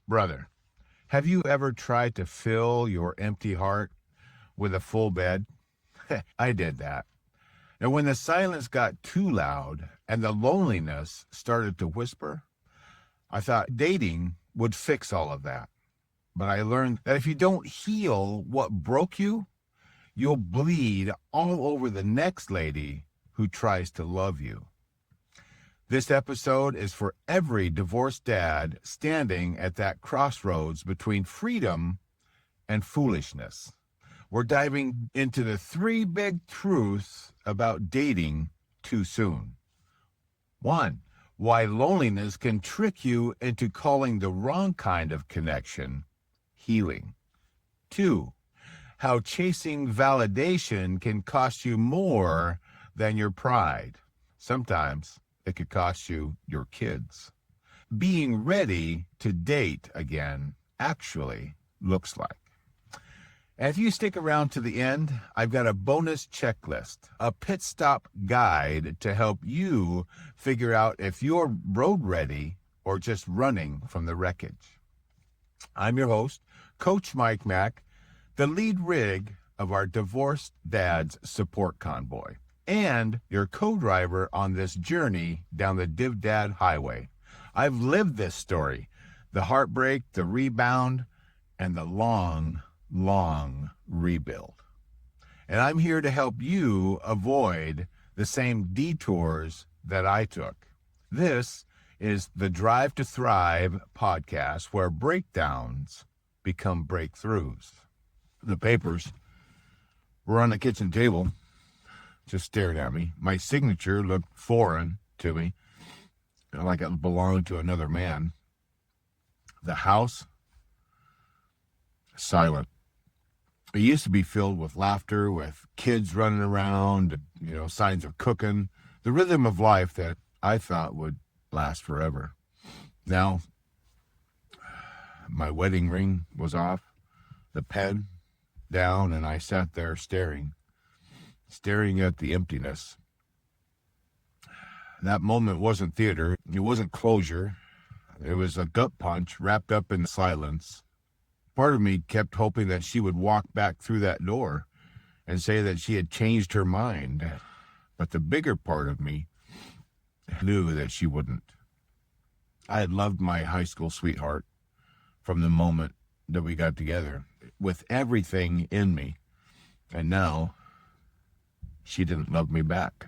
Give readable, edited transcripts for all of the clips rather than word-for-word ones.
Brother, have you ever tried to fill your empty heart with a full bed? I did that. And when the silence got too loud and the loneliness started to whisper, I thought dating would fix all of that. But I learned that if you don't heal what broke you, you'll bleed all over the next lady who tries to love you. This episode is for every divorced dad standing at that crossroads between freedom and foolishness. We're diving into the 3 big truths about dating too soon. 1, why loneliness can trick you into calling the wrong kind of connection healing. 2, how chasing validation can cost you more than your pride. Sometimes it could cost you your kids. Being ready to date again actually looks like. And if you stick around to the end, I've got a bonus checklist, a pit stop guide to help you figure out if you're road ready or just running from the wreckage. I'm your host, Coach Mike Mack, the lead rig of our Divorced Dads Support Convoy, and your co-driver on this journey down the Div Dad Highway. I've lived this story, the heartbreak, the rebound, and the long rebuild. And I'm here to help you avoid the same detours that I took. This is the Drive to Thrive podcast, where breakdowns become breakthroughs. The papers were on the kitchen table, just staring at me. My signature looked foreign to me, like it belonged to another man. The house, silent. It used to be filled with laughter, with kids running around, signs of cooking, the rhythm of life that I thought would last forever. Now, my wedding ring was off, the pen down, and I sat there staring at the emptiness. That moment wasn't theater. It wasn't closure. It was a gut punch wrapped up in silence. Part of me kept hoping that she would walk back through that door and say that she had changed her mind. But the bigger part of me knew that she wouldn't. I had loved my high school sweetheart from the moment that we got together with everything in me. And now she didn't love me back.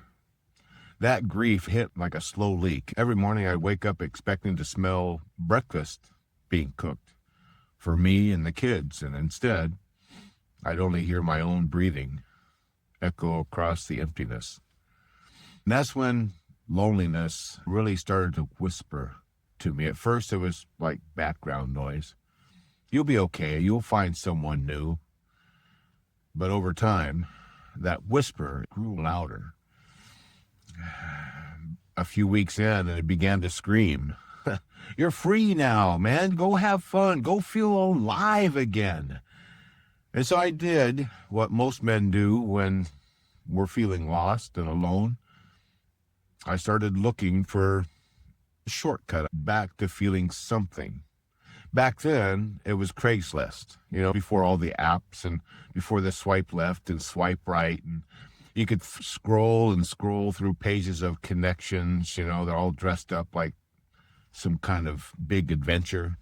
That grief hit like a slow leak. Every morning I'd wake up expecting to smell breakfast being cooked for me and the kids, and instead, I'd only hear my own breathing echo across the emptiness. And that's when loneliness really started to whisper to me. At first, it was like background noise. You'll be okay. You'll find someone new. But over time, that whisper grew louder. A few weeks in, and it began to scream. You're free now, man. Go have fun. Go feel alive again. And so I did what most men do when we're feeling lost and alone. I started looking for a shortcut back to feeling something. Back then, it was Craigslist, before all the apps and before the swipe left and swipe right. And you could scroll through pages of connections, they're all dressed up like some kind of big adventure.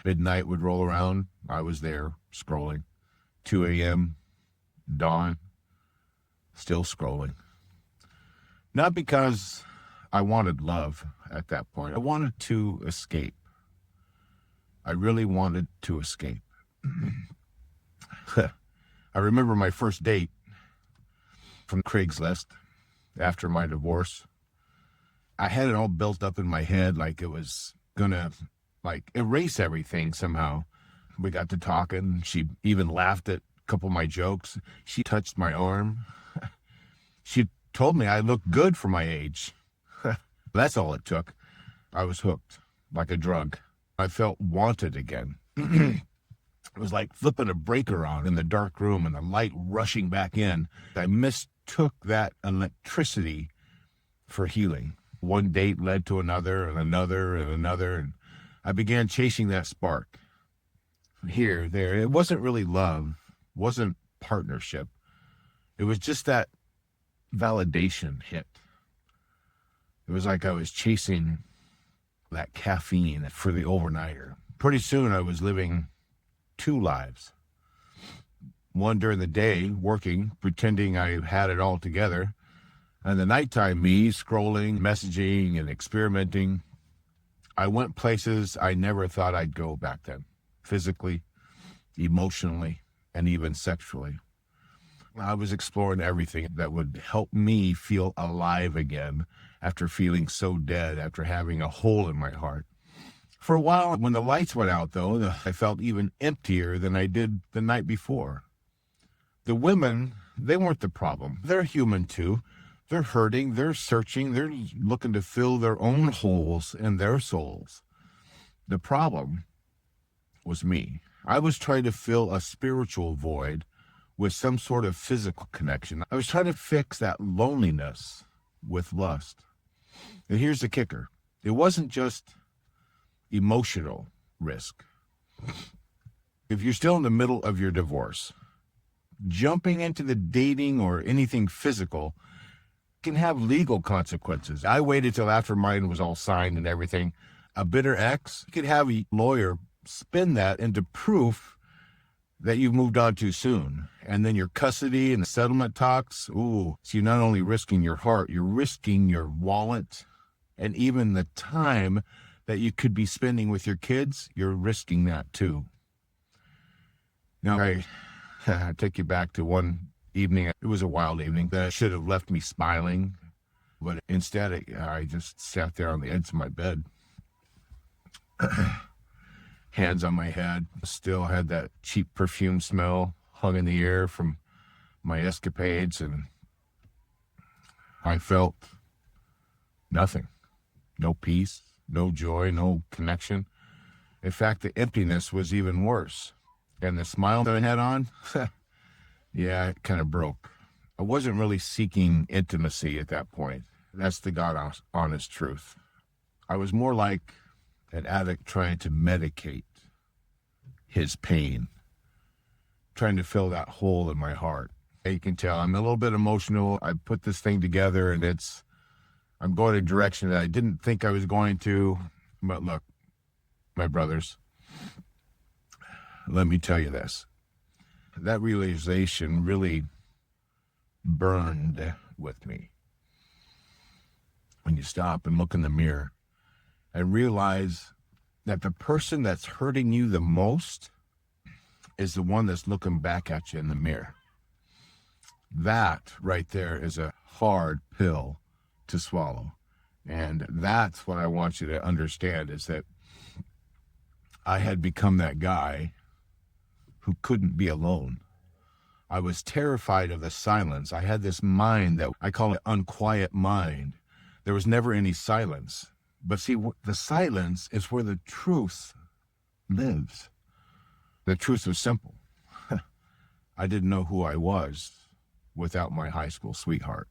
Midnight would roll around. I was there scrolling. 2 a.m., dawn, still scrolling. Not because I wanted love at that point. I wanted to escape. I really wanted to escape. I remember my first date from Craigslist after my divorce. I had it all built up in my head like it was gonna erase everything somehow. We got to talking. She even laughed at a couple of my jokes. She touched my arm. She told me I looked good for my age. That's all it took. I was hooked like a drug. I felt wanted again. It was like flipping a breaker on in the dark room and the light rushing back in. I mistook that electricity for healing. One date led to another and another and another, and I began chasing that spark. Here, there. It wasn't really love, wasn't partnership. It was just that validation hit. It was like I was chasing that caffeine for the overnighter. Pretty soon I was living two lives. One during the day, working, pretending I had it all together. And the nighttime me, scrolling, messaging, and experimenting. I went places I never thought I'd go back then. Physically, emotionally, and even sexually. I was exploring everything that would help me feel alive again after feeling so dead, after having a hole in my heart. For a while, when the lights went out, though, I felt even emptier than I did the night before. The women, they weren't the problem. They're human too. They're hurting, they're searching, they're looking to fill their own holes in their souls. The problem was me. I was trying to fill a spiritual void with some sort of physical connection. I was trying to fix that loneliness with lust. And here's the kicker. It wasn't just emotional risk. If you're still in the middle of your divorce, jumping into the dating or anything physical can have legal consequences. I waited till after mine was all signed and everything. A bitter ex could have a lawyer spin that into proof that you've moved on too soon. And then your custody and the settlement talks, so you're not only risking your heart, you're risking your wallet and even the time that you could be spending with your kids, you're risking that too. Now, I take you back to one evening. It was a wild evening that should have left me smiling, but instead I just sat there on the edge of my bed, hands on my head, still had that cheap perfume smell hung in the air from my escapades, and I felt nothing. No peace, no joy, no connection. In fact, the emptiness was even worse. And the smile that I had on, yeah, it kind of broke. I wasn't really seeking intimacy at that point. That's the God honest truth. I was more like an addict trying to medicate his pain, trying to fill that hole in my heart. You can tell I'm a little bit emotional. I put this thing together and I'm going a direction that I didn't think I was going to. But look, my brothers, let me tell you this. That realization really burned with me. When you stop and look in the mirror and realize that the person that's hurting you the most is the one that's looking back at you in the mirror. That right there is a hard pill to swallow. And that's what I want you to understand, is that I had become that guy who couldn't be alone. I was terrified of the silence. I had this mind that I call it unquiet mind. There was never any silence. But see, the silence is where the truth lives. The truth was simple. I didn't know who I was without my high school sweetheart.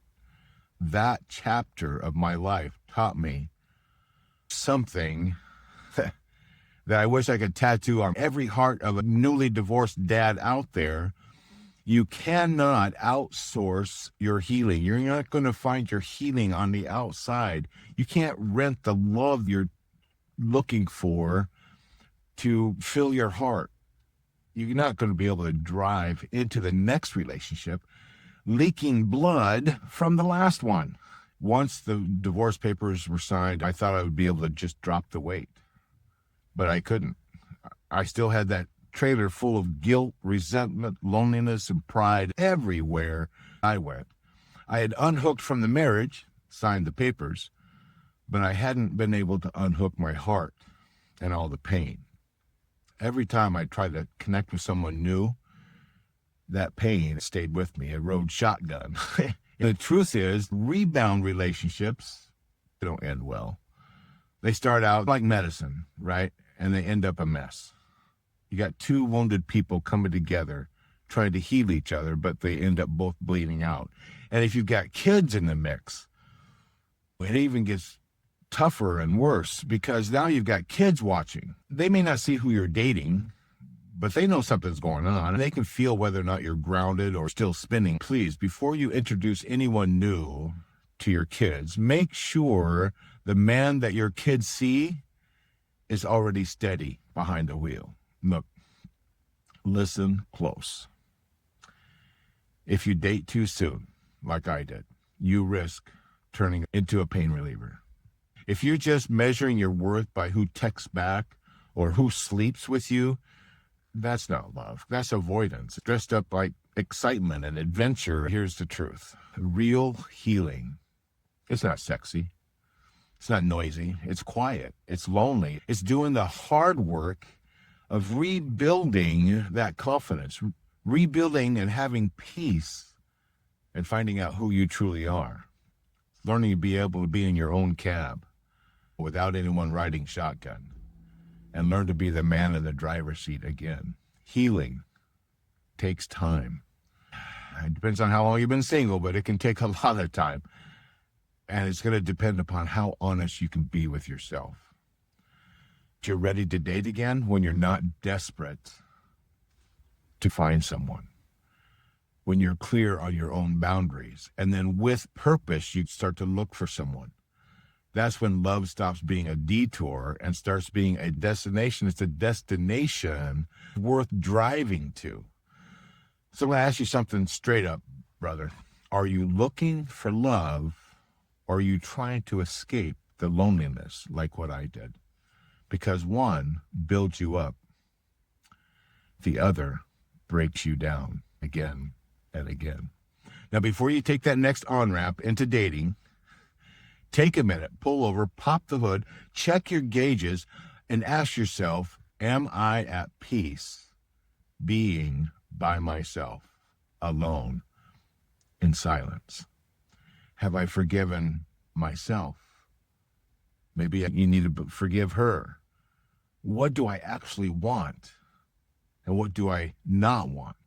That chapter of my life taught me something that I wish I could tattoo on every heart of a newly divorced dad out there. You cannot outsource your healing. You're not going to find your healing on the outside. You can't rent the love you're looking for to fill your heart. You're not going to be able to drive into the next relationship leaking blood from the last one. Once the divorce papers were signed, I thought I would be able to just drop the weight. But I couldn't. I still had that trailer full of guilt, resentment, loneliness, and pride everywhere I went. I had unhooked from the marriage, signed the papers, but I hadn't been able to unhook my heart and all the pain. Every time I tried to connect with someone new, that pain stayed with me. It rode shotgun. The truth is, rebound relationships, they don't end well. They start out like medicine, right? And they end up a mess. You got two wounded people coming together, trying to heal each other, but they end up both bleeding out. And if you've got kids in the mix, it even gets tougher and worse because now you've got kids watching. They may not see who you're dating, but they know something's going on, and they can feel whether or not you're grounded or still spinning. Please, before you introduce anyone new to your kids, make sure the man that your kids see is already steady behind the wheel. Look, listen close. If you date too soon, like I did, you risk turning into a pain reliever. If you're just measuring your worth by who texts back or who sleeps with you, that's not love. That's avoidance, dressed up like excitement and adventure. Here's the truth. Real healing, it's not sexy. It's not noisy. It's quiet. It's lonely. It's doing the hard work of rebuilding that confidence, rebuilding and having peace and finding out who you truly are. Learning to be able to be in your own cab without anyone riding shotgun, and learn to be the man in the driver's seat again. Healing takes time. It depends on how long you've been single, but it can take a lot of time. And it's going to depend upon how honest you can be with yourself. You're ready to date again when you're not desperate to find someone. When you're clear on your own boundaries. And then with purpose, you start to look for someone. That's when love stops being a detour and starts being a destination. It's a destination worth driving to. So I'm going to ask you something straight up, brother. Are you looking for love, or are you trying to escape the loneliness like what I did? Because one builds you up. The other breaks you down again and again. Now, before you take that next on-ramp into dating, take a minute, pull over, pop the hood, check your gauges, and ask yourself, am I at peace being by myself, alone, in silence? Have I forgiven myself? Maybe you need to forgive her. What do I actually want? And what do I not want?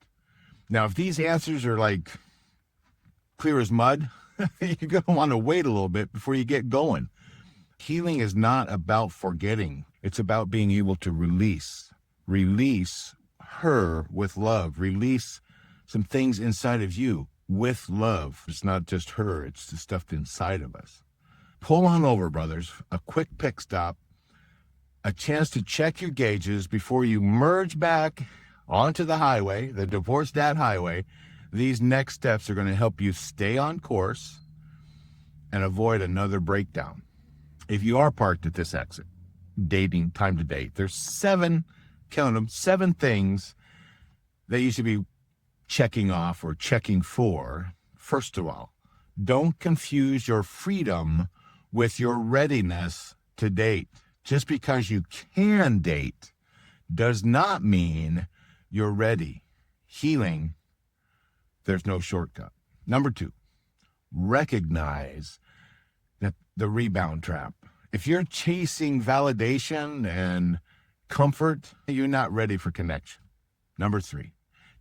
Now, if these answers are like clear as mud, you're going to want to wait a little bit before you get going. Healing is not about forgetting. It's about being able to release. Release her with love. Release some things inside of you with love. It's not just her, it's the stuff inside of us. Pull on over, brothers. A quick pick stop. A chance to check your gauges before you merge back onto the highway, the Divorce Dad Highway. These next steps are going to help you stay on course and avoid another breakdown. If you are parked at this exit, dating, time to date, there's 7, count them, 7 things that you should be checking off or checking for. First of all, don't confuse your freedom with your readiness to date. Just because you can date does not mean you're ready. Healing, there's no shortcut. Number 2, recognize that the rebound trap. If you're chasing validation and comfort, you're not ready for connection. Number 3,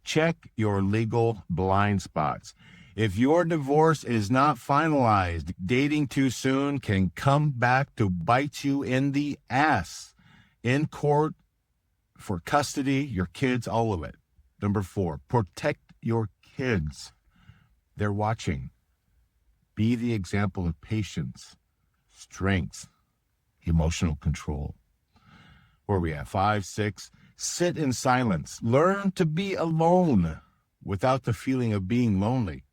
check your legal blind spots. If your divorce is not finalized, dating too soon can come back to bite you in the ass. In court, for custody, your kids, all of it. Number 4, protect your kids. They're watching. Be the example of patience, strength, emotional control. Where are we at? 5, 6, sit in silence. Learn to be alone without the feeling of being lonely,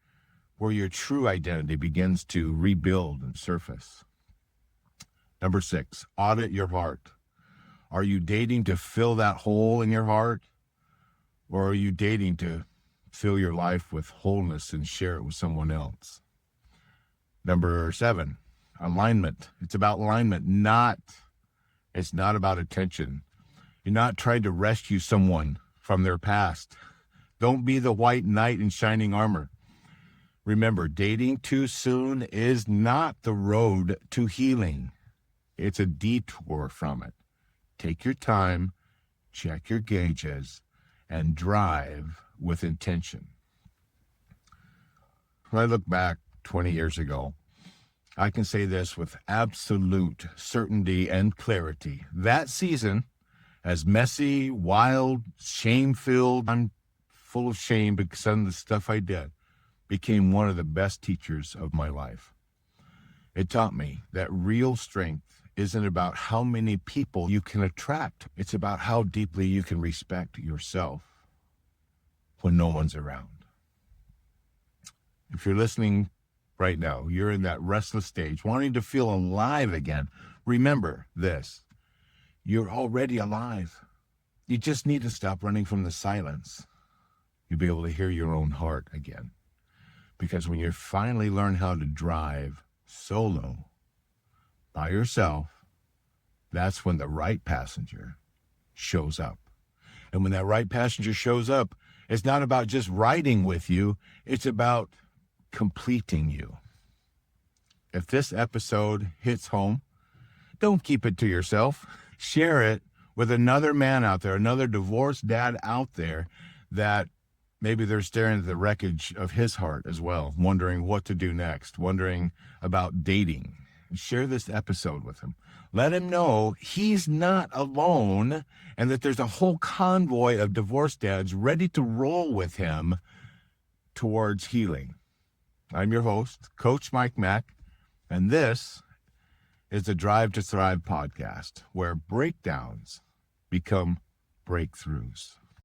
where your true identity begins to rebuild and surface. Number 6, audit your heart. Are you dating to fill that hole in your heart? Or are you dating to fill your life with wholeness and share it with someone else? Number 7, alignment. It's about alignment, it's not about attention. You're not trying to rescue someone from their past. Don't be the white knight in shining armor. Remember, dating too soon is not the road to healing. It's a detour from it. Take your time, check your gauges, and drive with intention. When I look back 20 years ago, I can say this with absolute certainty and clarity. That season, as messy, wild, shame-filled, I'm full of shame because of the stuff I did, became one of the best teachers of my life. It taught me that real strength isn't about how many people you can attract. It's about how deeply you can respect yourself when no one's around. If you're listening right now, you're in that restless stage, wanting to feel alive again, remember this. You're already alive. You just need to stop running from the silence. You'll be able to hear your own heart again. Because when you finally learn how to drive solo, by yourself, that's when the right passenger shows up. And when that right passenger shows up, it's not about just riding with you, it's about completing you. If this episode hits home, don't keep it to yourself. Share it with another man out there, another divorced dad out there that maybe they're staring at the wreckage of his heart as well, wondering what to do next, wondering about dating. Share this episode with him. Let him know he's not alone and that there's a whole convoy of divorced dads ready to roll with him towards healing. I'm your host, Coach Mike Mack, and this is the Drive to Thrive podcast, where breakdowns become breakthroughs.